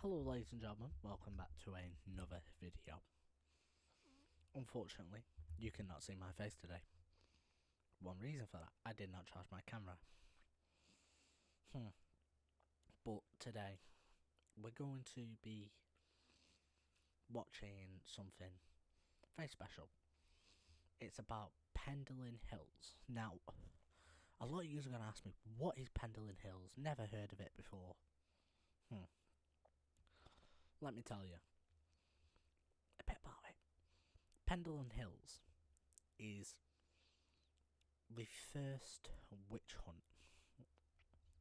Hello ladies and gentlemen, welcome back to another video. Unfortunately, you cannot see my face today. One reason for that, I did not charge my camera. But today, we're going to be watching something very special. It's about Pendle Hills. Now, a lot of you are going to ask me, what is Pendle Hills? Never heard of it before. Let me tell you a bit about it. Pendle Hills is the first witch hunt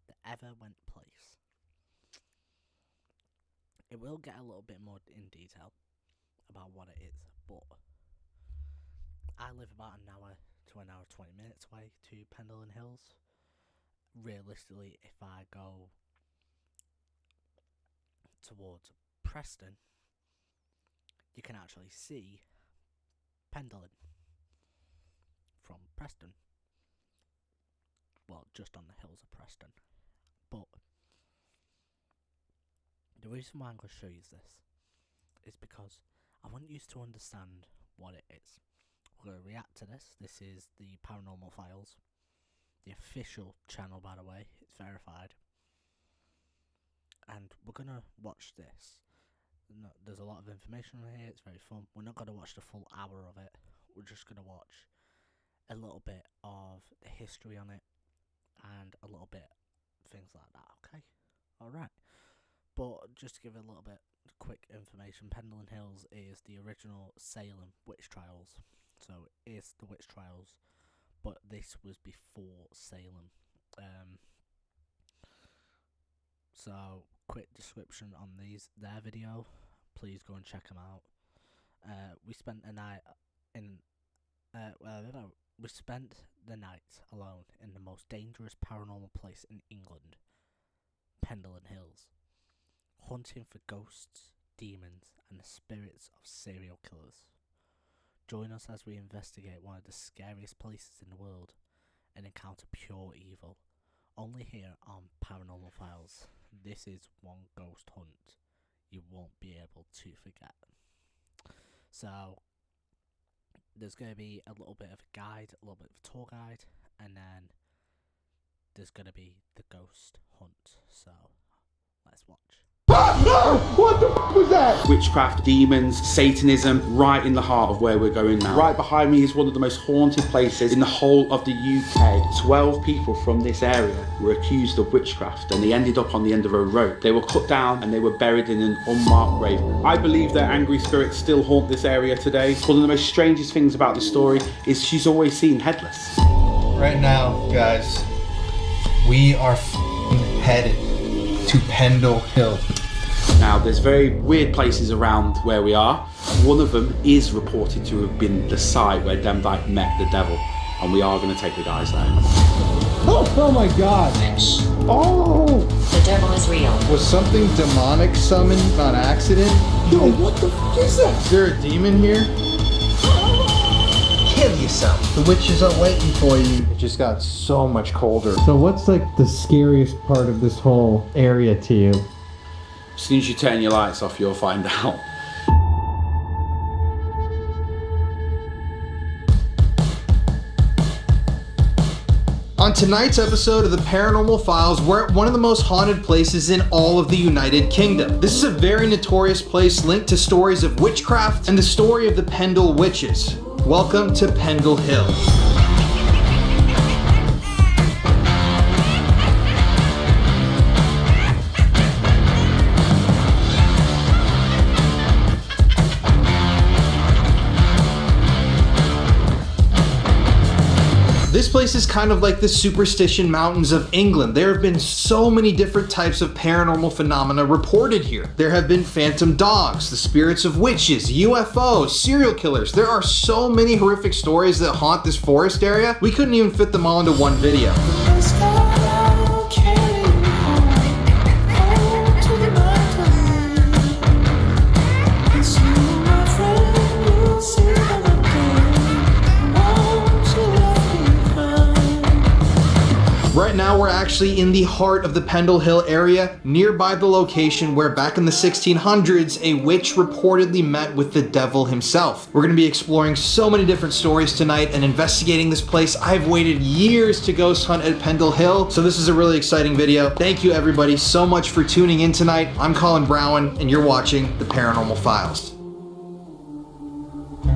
that ever went place. It will get a little bit more in detail about what it is, but I live about an hour to an hour 20 minutes away to Pendle Hills. Realistically, if I go towards Preston, you can actually see Pendle from Preston. Well, just on the hills of Preston. But the reason why I'm going to show you this is because I want you to understand what it is. We're going to react to this. This is the Paranormal Files, the official channel, by the way. It's verified. And we're going to watch this. There's a lot of information on here. It's very fun. We're not going to watch the full hour of it. We're just going to watch a little bit of the history on it and a little bit things like that. Okay, all right. But just to give a little bit quick information, Pendle Hills is the original Salem witch trials. So it is the witch trials, but this was before Salem. So quick description on their video, please go and check them out. We spent the night we spent the night alone in the most dangerous paranormal place in England, Pendle Hills, hunting for ghosts, demons and the spirits of serial killers. Join us as we investigate one of the scariest places in the world and encounter pure evil. Only here on Paranormal Files. This is one ghost hunt you won't be able to forget. So, there's going to be a little bit of a guide, a little bit of a tour guide, and then there's going to be the ghost hunt. So, let's watch. What the f was that? Witchcraft, demons, Satanism, right in the heart of where we're going now. Right behind me is one of the most haunted places in the whole of the UK. 12 people from this area were accused of witchcraft and they ended up on the end of a rope. They were cut down and they were buried in an unmarked grave. I believe that angry spirits still haunt this area today. One of the most strangest things about this story is she's always seen headless. Right now, guys, we are headed to Pendle Hill. Now, there's very weird places around where we are. One of them is reported to have been the site where Denvite met the devil, and we are going to take the guys there. Oh my God! Oh! The devil is real. Was something demonic summoned on accident? Yo, what the f is that? Is there a demon here? Kill yourself. The witches are waiting for you. It just got so much colder. So what's like the scariest part of this whole area to you? As soon as you turn your lights off, you'll find out. On tonight's episode of the Paranormal Files, we're at one of the most haunted places in all of the United Kingdom. This is a very notorious place linked to stories of witchcraft and the story of the Pendle Witches. Welcome to Pendle Hill. This place is kind of like the Superstition Mountains of England. There have been so many different types of paranormal phenomena reported here. There have been phantom dogs, the spirits of witches, UFOs, serial killers. There are so many horrific stories that haunt this forest area, we couldn't even fit them all into one video. Right now we're actually actually in the heart of the Pendle Hill area, nearby the location where back in the 1600s, a witch reportedly met with the devil himself. We're going to be exploring so many different stories tonight and investigating this place. I've waited years to ghost hunt at Pendle Hill, so this is a really exciting video. Thank you everybody so much for tuning in tonight. I'm Colin Browen, and you're watching The Paranormal Files.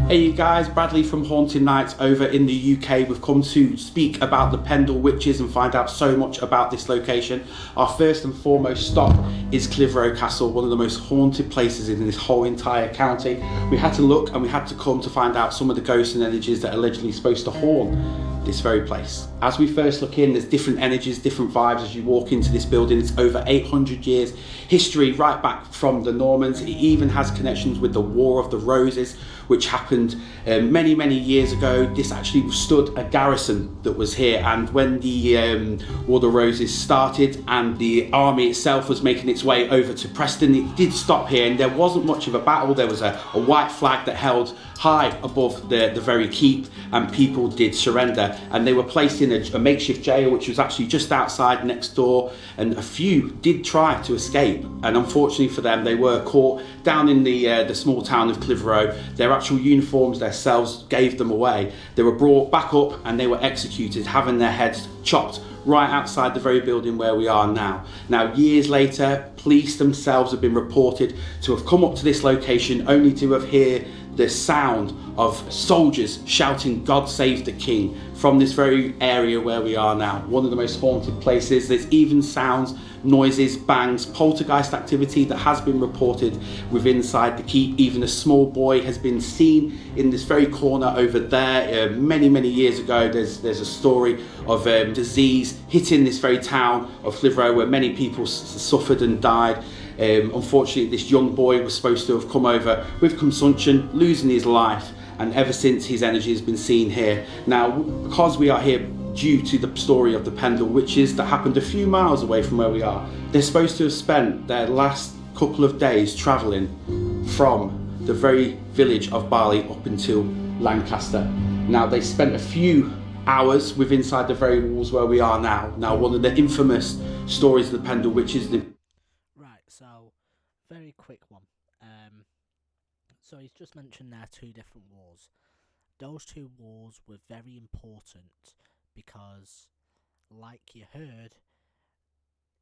Hey you guys, Bradley from Haunted Nights over in the UK. We've come to speak about the Pendle Witches and find out so much about this location. Our first and foremost stop is Clitheroe Castle, one of the most haunted places in this whole entire county. We had to look and we had to come to find out some of the ghosts and energies that are allegedly supposed to haunt this very place. As we first look in, there's different energies, different vibes as you walk into this building. It's over 800 years history, right back from the Normans. It even has connections with the War of the Roses, which happened many years ago. This actually stood a garrison that was here, and when the War of the Roses started and the army itself was making its way over to Preston, it did stop here, and there wasn't much of a battle. There was a white flag that held high above the very keep, and people did surrender, and they were placed in a makeshift jail which was actually just outside next door, and a few did try to escape, and unfortunately for them they were caught down in the small town of Clitheroe. Their actual uniforms themselves gave them away. They were brought back up and they were executed, having their heads chopped right outside the very building where we are now. Now, years later, police themselves have been reported to have come up to this location only to have heard the sound of soldiers shouting "God save the King" from this very area where we are now. One of the most haunted places. There's even sounds, noises, bangs, poltergeist activity that has been reported within inside the keep. Even a small boy has been seen in this very corner over there. Many years ago, there's a story of disease hitting this very town of Clitheroe where many people suffered and died. Unfortunately, this young boy was supposed to have come over with consumption, losing his life, and ever since his energy has been seen here. Now, because we are here due to the story of the Pendle Witches that happened a few miles away from where we are, they're supposed to have spent their last couple of days travelling from the very village of Barley up until Lancaster. Now, they spent a few hours within inside the very walls where we are now. Now, one of the infamous stories of the Pendle Witches. Right, so, very quick one. So he's just mentioned there 2 different wars. Those 2 wars were very important because, like you heard,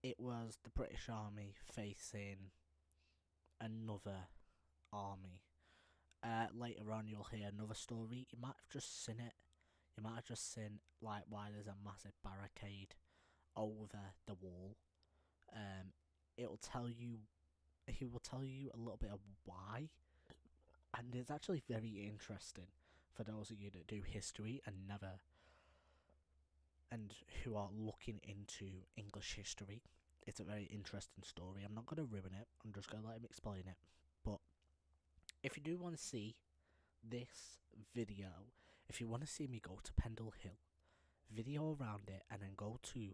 it was the British Army facing another army. Later on you'll hear another story. You might have just seen it. You might have just seen like why there's a massive barricade over the wall. He will tell you a little bit of why, and it's actually very interesting for those of you that do history and who are looking into English history. It's a very interesting story. I'm not going to ruin it. I'm just going to let him explain it. But if you do want to see this video, if you want to see me go to Pendle Hill, video around it, and then go to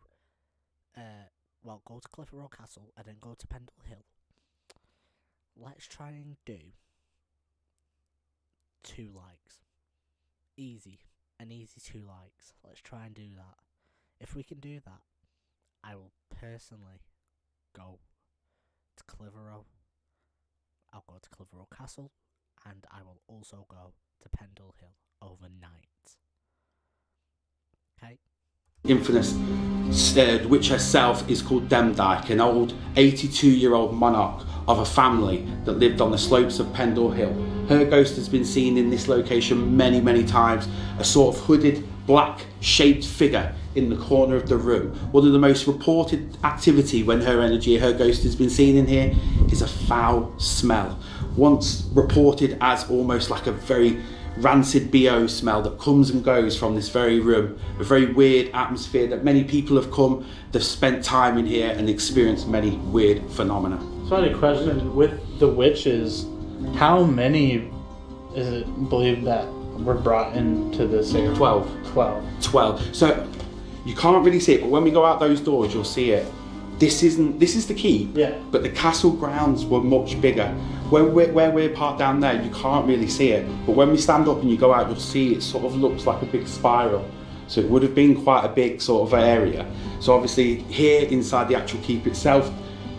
Clitheroe Castle and then go to Pendle Hill, let's try and do 2 likes. Easy. An easy 2 likes. Let's try and do that. If we can do that, I will personally go to Clitheroe. I'll go to Clitheroe Castle, and I will also go to Pendle Hill overnight. Okay? Infamous witch herself is called Demdike, an old 82-year-old monarch of a family that lived on the slopes of Pendle Hill. Her ghost has been seen in this location many times, a sort of hooded, black-shaped figure in the corner of the room. One of the most reported activity when her ghost has been seen in here is a foul smell. Once reported as almost like a very rancid BO smell that comes and goes from this very room, a very weird atmosphere that many people have come, they've spent time in here and experienced many weird phenomena. So I had a question with the witches. How many is it believed that were brought into this area? 12. So you can't really see it, but when we go out those doors, you'll see it. This is the keep, yeah. But the castle grounds were much bigger. Where we're parked down there, you can't really see it. But when we stand up and you go out, you'll see it sort of looks like a big spiral. So it would have been quite a big sort of area. So obviously here inside the actual keep itself,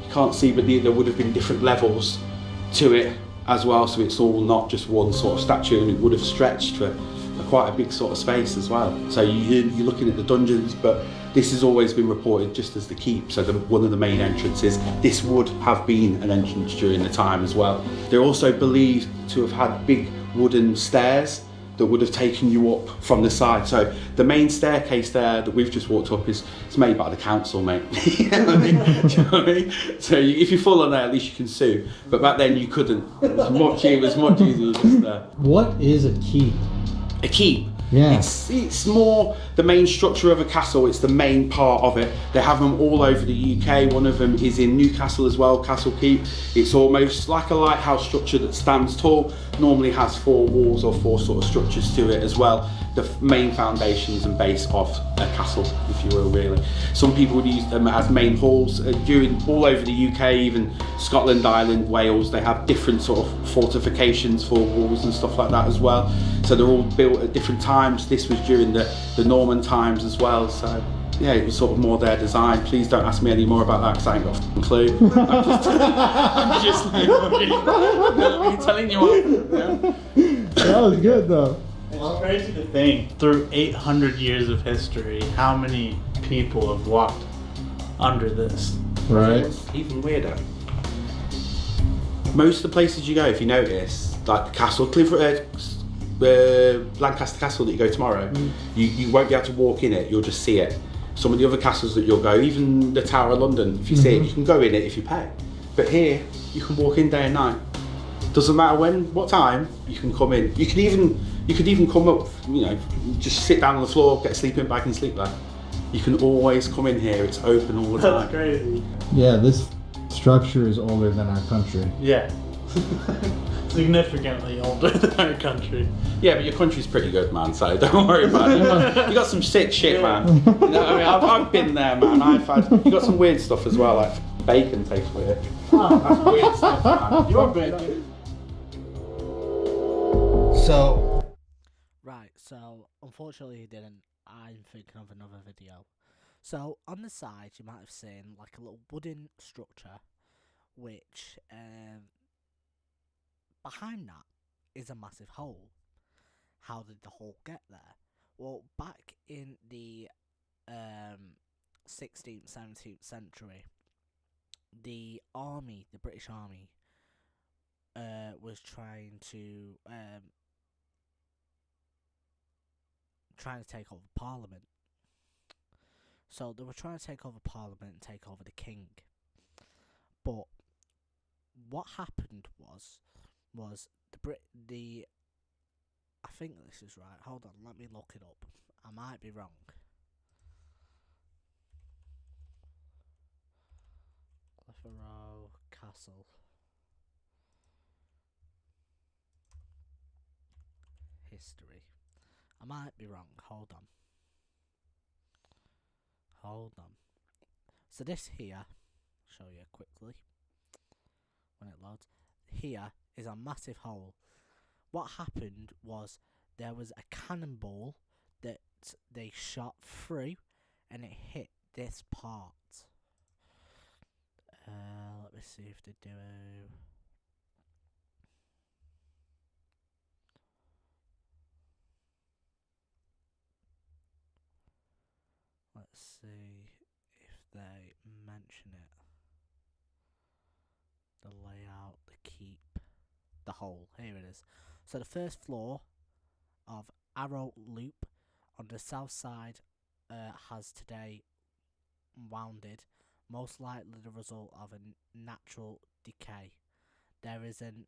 you can't see, but there would have been different levels to it as well. So it's all not just one sort of statue, and it would have stretched for quite a big sort of space as well. So you're looking at the dungeons, but this has always been reported just as the keep. So one of the main entrances, this would have been an entrance during the time as well. They're also believed to have had big wooden stairs that would have taken you up from the side. So the main staircase there that we've just walked up it's made by the council, mate. You know what I mean? Do you know what I mean? So if you fall on there, at least you can sue. But back then you couldn't. It was much easier just there. What is a keep? A keep. Yeah. It's more the main structure of a castle. It's the main part of it. They have them all over the UK. One of them is in Newcastle as well, Castle Keep. It's almost like a lighthouse structure that stands tall. Normally has 4 walls or 4 sort of structures to it as well. The main foundations and base of a castle, if you will, really. Some people would use them as main halls. All over the UK, even Scotland, Ireland, Wales, they have different sort of fortifications for walls and stuff like that as well. So they're all built at different times. This was during the Norman times as well. So yeah, it was sort of more their design. Please don't ask me any more about that because I ain't got a f***ing clue. I'm just like, telling you what. That was good though. It's crazy to think, through 800 years of history, how many people have walked under this. Right. Even weirder. Most of the places you go, if you notice, like the castle, Lancaster Castle that you go tomorrow, you won't be able to walk in it, you'll just see it. Some of the other castles that you'll go, even the Tower of London, if you see it, you can go in it if you pay. But here, you can walk in day and night. Doesn't matter what time, you can come in. You could even come up, just sit down on the floor, get a sleeping bag and sleep there. You can always come in here, it's open all the time. That's crazy. Yeah, this structure is older than our country. Yeah. Significantly older than our country. Yeah, but your country's pretty good, man, so don't worry about it. You got some sick shit, man. You know what I mean? I've been there, man. You got some weird stuff as well, like bacon tastes weird. That's weird stuff, man. You're bacon. So unfortunately he didn't. I'm thinking of another video. So on the side you might have seen like a little wooden structure which behind that is a massive hole. How did the hole get there? Well, back in the 16th, 17th century, the British Army, was trying to take over Parliament. So they were trying to take over Parliament and take over the King. But what happened was I think this is right. Hold on, let me look it up. I might be wrong. Clitheroe Castle. History. I might be wrong. Hold on. So this here, show you quickly when it loads. Here is a massive hole. What happened was there was a cannonball that they shot through and it hit this part. Let me see if they do. Let's see if they mention it. The layout, the keep, the hole. Here it is. So the first floor of Arrow Loop on the south side has today wounded, most likely the result of a natural decay. There is an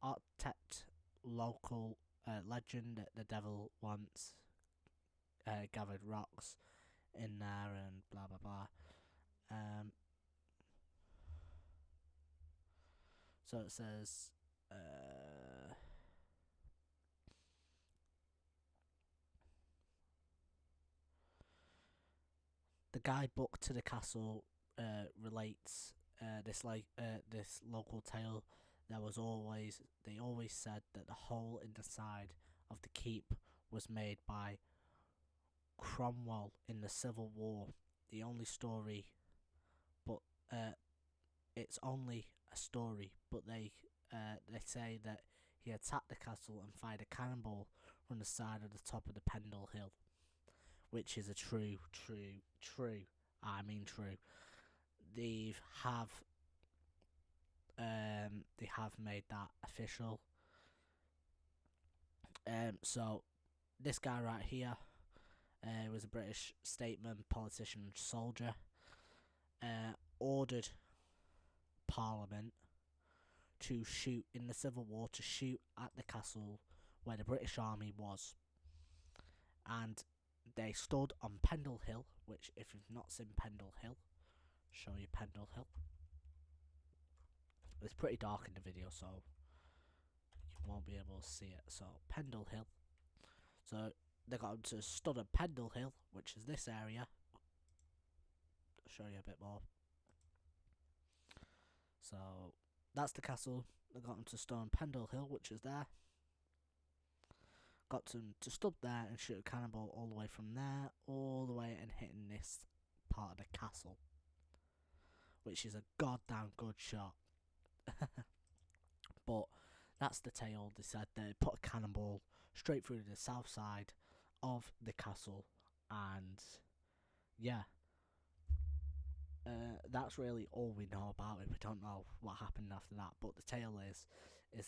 architect local legend that the devil once gathered rocks in there and blah blah blah. So it says the guidebook to the castle relates this local tale. They always said that the hole in the side of the keep was made by Cromwell in the Civil War. The only story, but it's only a story. But they say that he attacked the castle and fired a cannonball from the side of the top of the Pendle Hill, which is a true. I mean true. They have made that official. So this guy right here was a British statesman, politician, soldier. Ordered Parliament to shoot in the Civil War, to shoot at the castle where the British Army was, and they stood on Pendle Hill. Which, if you've not seen Pendle Hill, show you Pendle Hill. It's pretty dark in the video, so you won't be able to see it. So Pendle Hill. So they got them to stood at Pendle Hill, which is this area. I'll show you a bit more. So that's the castle. They got them to stand on Pendle Hill, which is there. Got them to stood there and shoot a cannonball all the way from there, all the way and hitting this part of the castle, which is a goddamn good shot. But that's the tale. They said they put a cannonball straight through the south side of the castle, and yeah, that's really all we know about it. We don't know what happened after that, but the tale is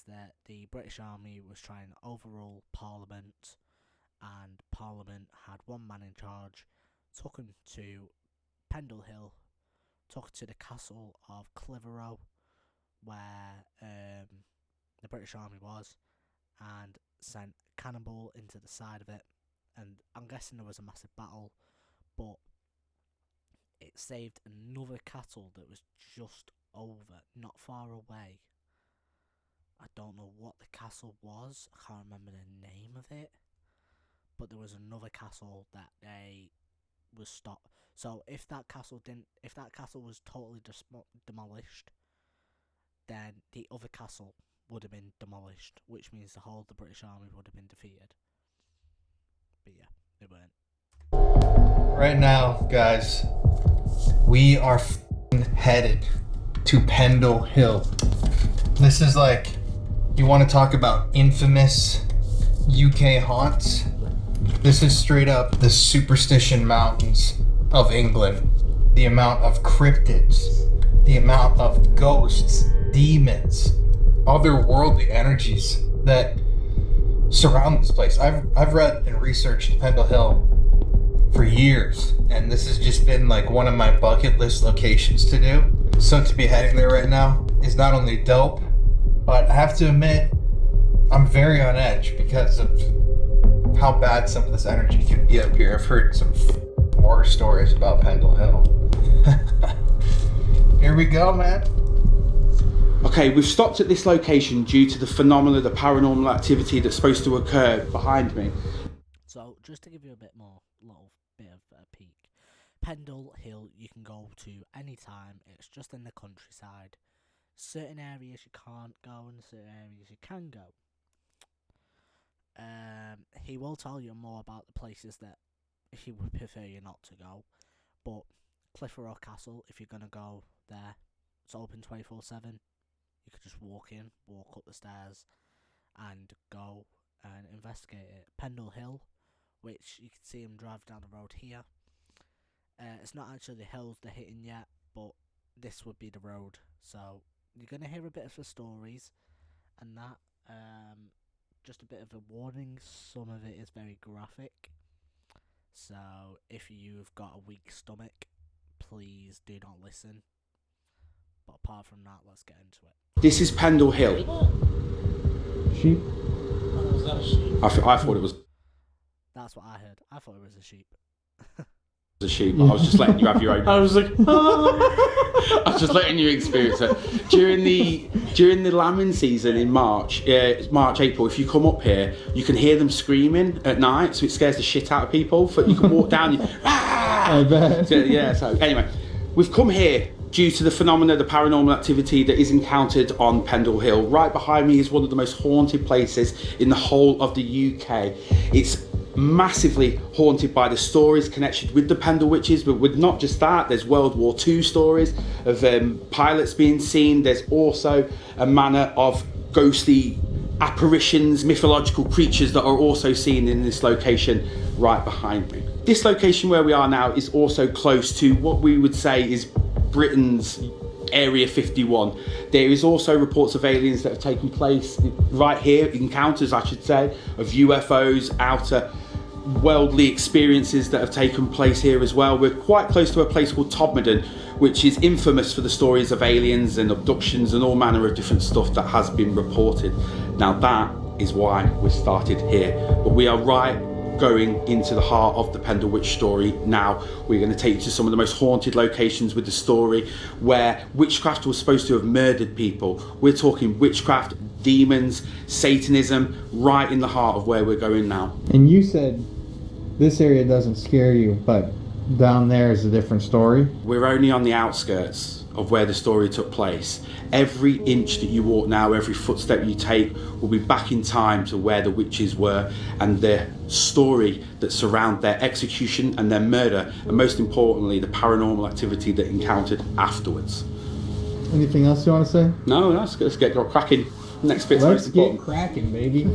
that the British Army was trying to overrule Parliament, and Parliament had one man in charge, took him to Pendle Hill, took him to the castle of Clitheroe, where the British Army was, and sent a cannonball into the side of it. And I'm guessing there was a massive battle, but it saved another castle that was just over, not far away. I don't know what the castle was. I can't remember the name of it, but there was another castle that they was stopped. So if that castle was totally demolished, then the other castle would have been demolished, which means the whole of the British Army would have been defeated. But yeah, they weren't. Right now, guys, we are headed to Pendle Hill. This is like, you want to talk about infamous UK haunts? This is straight up the Superstition Mountains of England. The amount of cryptids, the amount of ghosts, demons, otherworldly energies that surround this place. I've read and researched Pendle Hill for years, and this has just been like one of my bucket list locations to do. So to be heading there right now is not only dope, but I have to admit, I'm very on edge because of how bad some of this energy can be up here. I've heard some horror stories about Pendle Hill. Here we go, man. Okay, we've stopped at this location due to the phenomena, the paranormal activity that's supposed to occur behind me. So, just to give you a little bit of a peek, Pendle Hill you can go to any time. It's just in the countryside. Certain areas you can't go, and certain areas you can go. He will tell you more about the places that he would prefer you not to go. But Clitheroe Castle, if you're gonna go there, it's open 24/7. You could just walk up the stairs, and go and investigate it. Pendle Hill, which you can see him drive down the road here. It's not actually the hills they're hitting yet, but this would be the road. So you're gonna hear a bit of the stories, and that. Just a bit of a warning, some of it is very graphic. So if you've got a weak stomach, please do not listen. But apart from that, let's get into it. This is Pendle Hill. Sheep? Was that a sheep? I thought it was That's what I heard. I thought it was a sheep. a sheep, but I was just letting you have your own. I was like, I was just letting you experience it. During the lambing season in March, April, if you come up here, you can hear them screaming at night, so it scares the shit out of people. But you can walk down, I bet. So anyway, we've come here due to the phenomena, the paranormal activity that is encountered on Pendle Hill. Right behind me is one of the most haunted places in the whole of the UK. It's massively haunted by the stories connected with the Pendle Witches, but with not just that, there's World War II stories of pilots being seen. There's also a manner of ghostly apparitions, mythological creatures that are also seen in this location right behind me. This location where we are now is also close to what we would say is Britain's Area 51. There is also reports of aliens that have taken place right here, encounters I should say, of UFOs, outer worldly experiences that have taken place here as well. We're quite close to a place called Todmorden, which is infamous for the stories of aliens and abductions and all manner of different stuff that has been reported. Now that is why we started here, but we are right going into the heart of the Pendle Witch story now. We're going to take you to some of the most haunted locations with the story where witchcraft was supposed to have murdered people. We're talking witchcraft, demons, Satanism, right in the heart of where we're going now. And you said this area doesn't scare you, but down there is a different story. We're only on the outskirts of where the story took place. Every inch that you walk now, every footstep you take will be back in time to where the witches were and the story that surround their execution and their murder, and most importantly the paranormal activity that encountered afterwards. Anything else you want to say? No, let's get cracking. Next bit's Let's most get important. cracking, baby.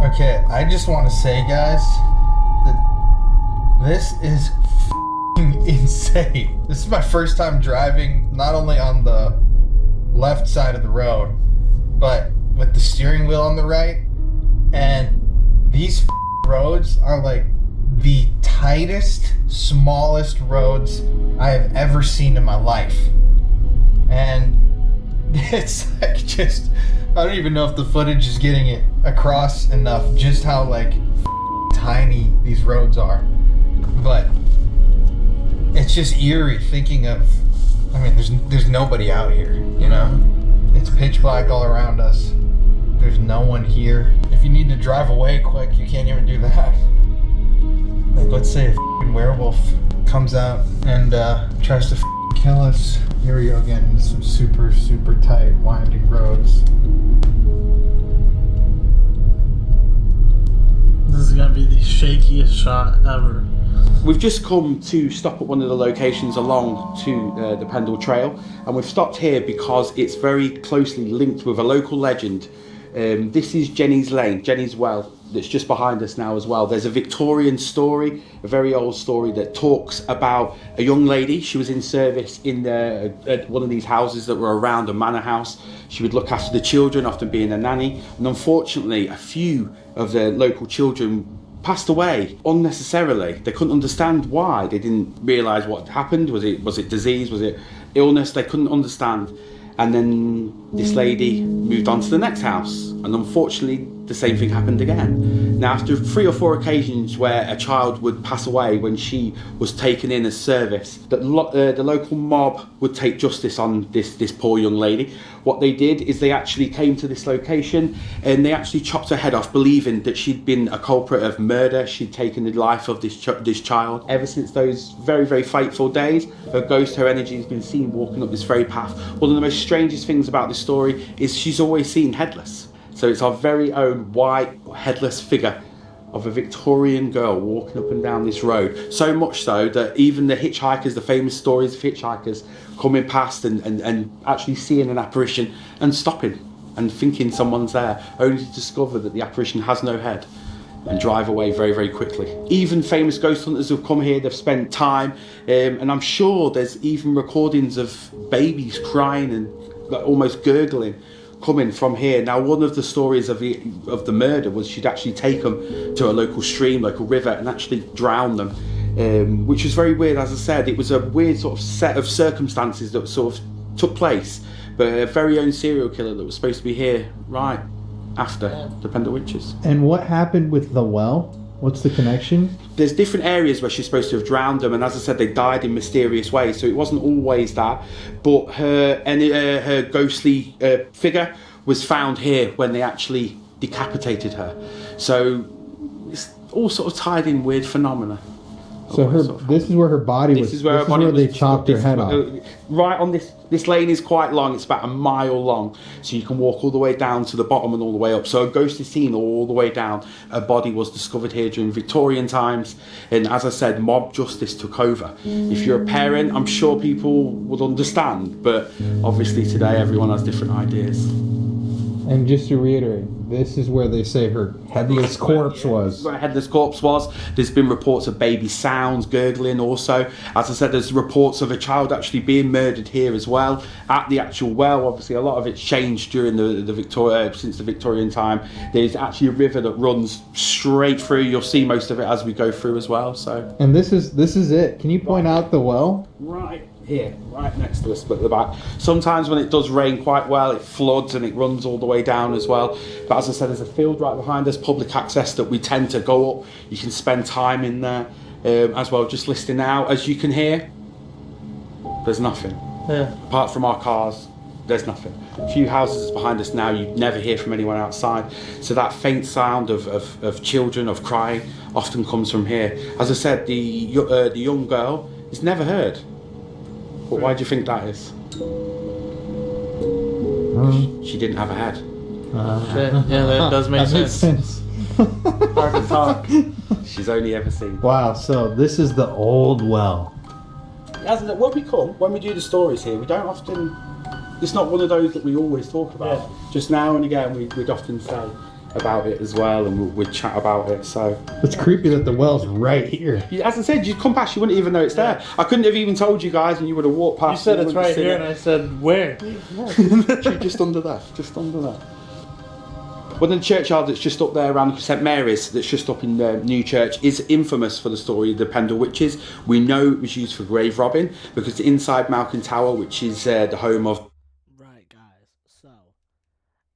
Okay, I just want to say, guys, that this is insane. This is my first time driving, not only on the left side of the road, but with the steering wheel on the right. And these roads are like the tightest, smallest roads I have ever seen in my life. And it's like just, I don't even know if the footage is getting it across enough just how like tiny these roads are. But it's just eerie thinking of, I mean, there's nobody out here, you know? It's pitch black all around us. There's no one here. If you need to drive away quick, you can't even do that. Like, let's say a werewolf comes out and tries to kill us. Here we go again into some super, super tight, winding roads. This is gonna be the shakiest shot ever. We've just come to stop at one of the locations along to the Pendle Trail, and we've stopped here because it's very closely linked with a local legend. This is Jenny's Lane, Jenny's Well, that's just behind us now as well. There's a Victorian story, a very old story that talks about a young lady. She was in service in one of these houses that were around a manor house. She would look after the children, often being a nanny, and unfortunately a few of the local children passed away unnecessarily. They couldn't understand why. They didn't realise what had happened. Was it disease? Was it illness? They couldn't understand. And then this lady moved on to the next house, and unfortunately the same thing happened again. Now, after 3 or 4 occasions where a child would pass away when she was taken in as service, the local mob would take justice on this poor young lady. What they did is they actually came to this location and they actually chopped her head off, believing that she'd been a culprit of murder. She'd taken the life of this child. Ever since those very, very fateful days, her ghost, her energy has been seen walking up this very path. One of the most strangest things about this story is she's always seen headless. So it's our very own white, headless figure of a Victorian girl walking up and down this road. So much so that even the hitchhikers, the famous stories of hitchhikers coming past and actually seeing an apparition and stopping and thinking someone's there, only to discover that the apparition has no head and drive away very, very quickly. Even famous ghost hunters have come here, they've spent time, and I'm sure there's even recordings of babies crying and almost gurgling coming from here. Now, one of the stories of the murder was she'd actually take them to a local stream, local river, and actually drown them, which was very weird. As I said, it was a weird sort of set of circumstances that sort of took place, but a very own serial killer that was supposed to be here right after the Pendle Witches. And what happened with the well? What's the connection? There's different areas where she's supposed to have drowned them, and as I said, they died in mysterious ways, so it wasn't always that, but her ghostly figure was found here when they actually decapitated her. So it's all sort of tied in weird phenomena. So this is where her body was. This is where they chopped her head off. Right on this lane is quite long. It's about a mile long, so you can walk all the way down to the bottom and all the way up. So a ghost is seen all the way down. A body was discovered here during Victorian times, and as I said, mob justice took over. If you're a parent, I'm sure people would understand, but obviously today everyone has different ideas. And just to reiterate, this is where they say her headless corpse was. Where her headless corpse was. There's been reports of baby sounds, gurgling also. As I said, there's reports of a child actually being murdered here as well, at the actual well. Obviously, a lot of it's changed during since the Victorian time. There's actually a river that runs straight through. You'll see most of it as we go through as well. So. And this is it. Can you point out the well? Right here, right next to us, but at the back. Sometimes when it does rain quite well, it floods and it runs all the way down as well. But as I said, there's a field right behind us, public access that we tend to go up. You can spend time in there as well, just listening out. As you can hear, there's nothing. Yeah. Apart from our cars, there's nothing. A few houses behind us now, you'd never hear from anyone outside. So that faint sound of children, of crying, often comes from here. As I said, the young girl is never heard. But why do you think that is? She didn't have a head. Yeah, that does make sense. Hard to talk. She's only ever seen. Wow, so this is the old well. When we do the stories here, we don't often... It's not one of those that we always talk about. Yeah. Just now and again, we'd often say about it as well, and we'd chat about it. So it's creepy that the well's right here. As I said, you'd come past, you wouldn't even know it's there. I couldn't have even told you guys, and you would have walked past. You said it's right here, and I said where? Just under there. Well, the churchyard that's just up there around St Mary's, that's just up in New Church, is infamous for the story of the Pendle Witches. We know it was used for grave robbing because inside Malkin Tower, which is the home of... Right, guys, so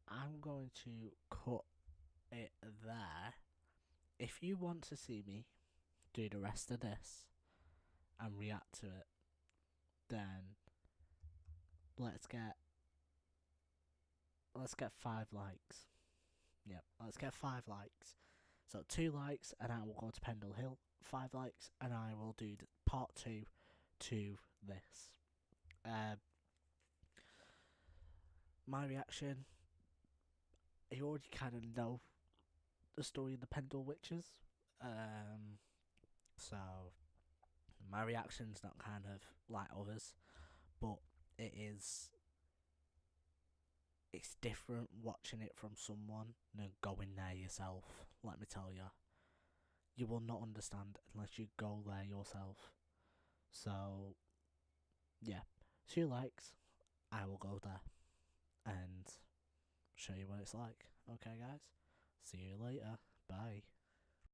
I'm going to cut it there. If you want to see me do the rest of this and react to it, then let's get 5 likes. Yep, let's get 5 likes. So 2 likes and I will go to Pendle Hill. 5 likes and I will do part 2 to this. My reaction, you already kind of know the story of the Pendle Witches. So my reaction's not kind of like others, but it's different watching it from someone than going there yourself. Let me tell you, you will not understand unless you go there yourself. So yeah, 2 likes, I will go there and show you what it's like. Okay guys, see you later, bye.